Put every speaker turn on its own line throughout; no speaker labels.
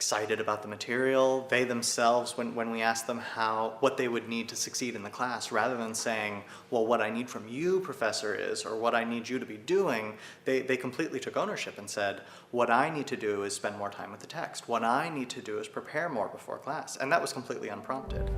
excited about the material. They themselves, when we asked them what they would need to succeed in the class, rather than saying, well, what I need from you, professor, is, or what I need you to be doing, they completely took ownership and said, what I need to do is spend more time with the text. What I need to do is prepare more before class. And that was completely unprompted.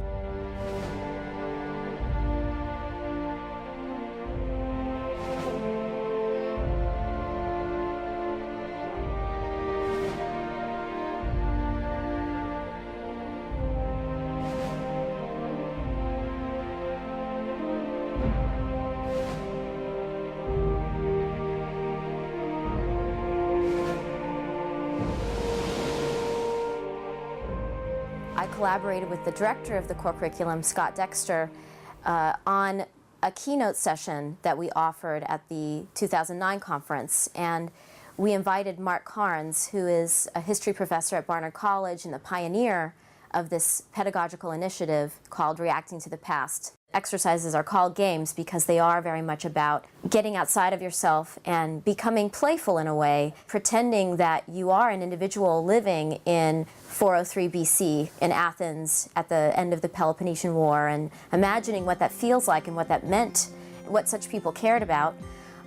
I collaborated with the director of the core curriculum, Scott Dexter, on a keynote session that we offered at the 2009 conference. And we invited Mark Carnes, who is a history professor at Barnard College and the pioneer of this pedagogical initiative called Reacting to the Past. Exercises are called games because they are very much about getting outside of yourself and becoming playful in a way, pretending that you are an individual living in 403 BC in Athens at the end of the Peloponnesian War, and imagining what that feels like and what that meant, what such people cared about.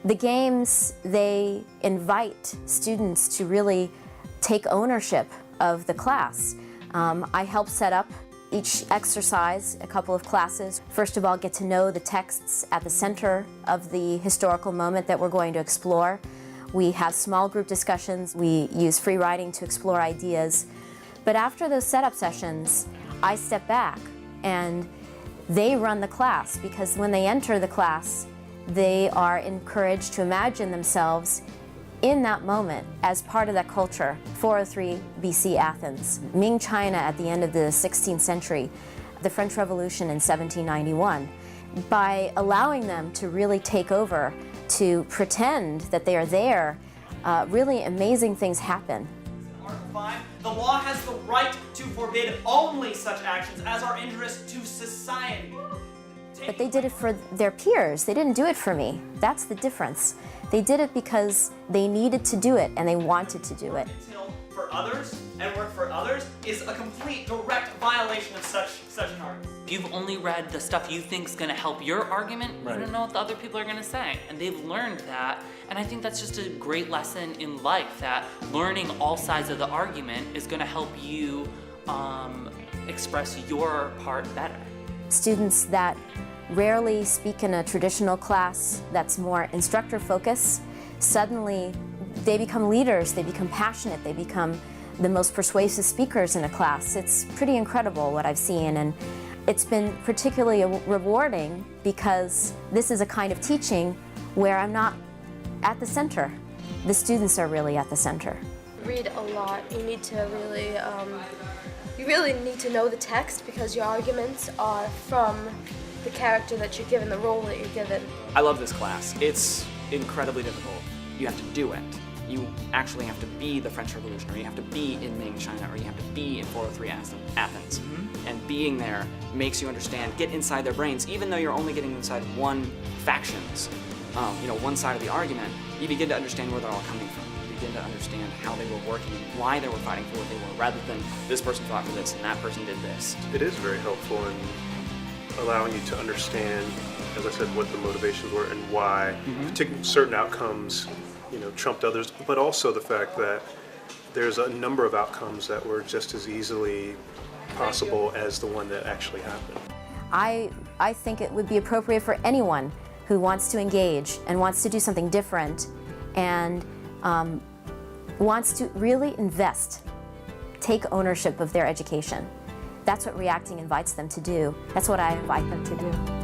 The games, they invite students to really take ownership of the class. I help set up each exercise, a couple of classes. First of all, get to know the texts at the center of the historical moment that we're going to explore. We have small group discussions. We use free writing to explore ideas. But after those setup sessions, I step back and they run the class, because when they enter the class, they are encouraged to imagine themselves in that moment as part of that culture. 403 BC Athens, Ming China at the end of the 16th century, the French Revolution in 1791. By allowing them to really take over, to pretend that they are there, really amazing things happen.
Article 5, the law has the right to forbid only such actions as are injurious to society.
But they did it for their peers. They didn't do it for me. That's the difference. They did it because they needed to do it and they wanted to do it.
Until for others and work for others is a complete direct violation of such an argument.
You've only read the stuff you think is going to help your argument. Right. You don't know what the other people are going to say. And they've learned that. And I think that's just a great lesson in life, that learning all sides of the argument is going to help you express your part better.
Students that rarely speak in a traditional class that's more instructor focused, suddenly they become leaders, they become passionate, they become the most persuasive speakers in a class. It's pretty incredible what I've seen, and it's been particularly rewarding because this is a kind of teaching where I'm not at the center. The students are really at the center.
Read a lot. You need to really, you really need to know the text, because your arguments are from the character that you're given, the role that you're given.
I love this class. It's incredibly difficult. You have to do it. You actually have to be the French Revolution, or you have to be in Ming China, or you have to be in 403 Athens. Mm-hmm. And being there makes you understand, get inside their brains, even though you're only getting inside one faction's, one side of the argument. You begin to understand where they're all coming from. You begin to understand how they were working and why they were fighting for what they were, rather than this person fought for this and that person did this.
It is very helpful in allowing you to understand, as I said, what the motivations were and why certain outcomes, trumped others, but also the fact that there's a number of outcomes that were just as easily possible as the one that actually happened.
I think it would be appropriate for anyone who wants to engage and wants to do something different and wants to really invest, take ownership of their education. That's what Reacting invites them to do. That's what I invite them to do.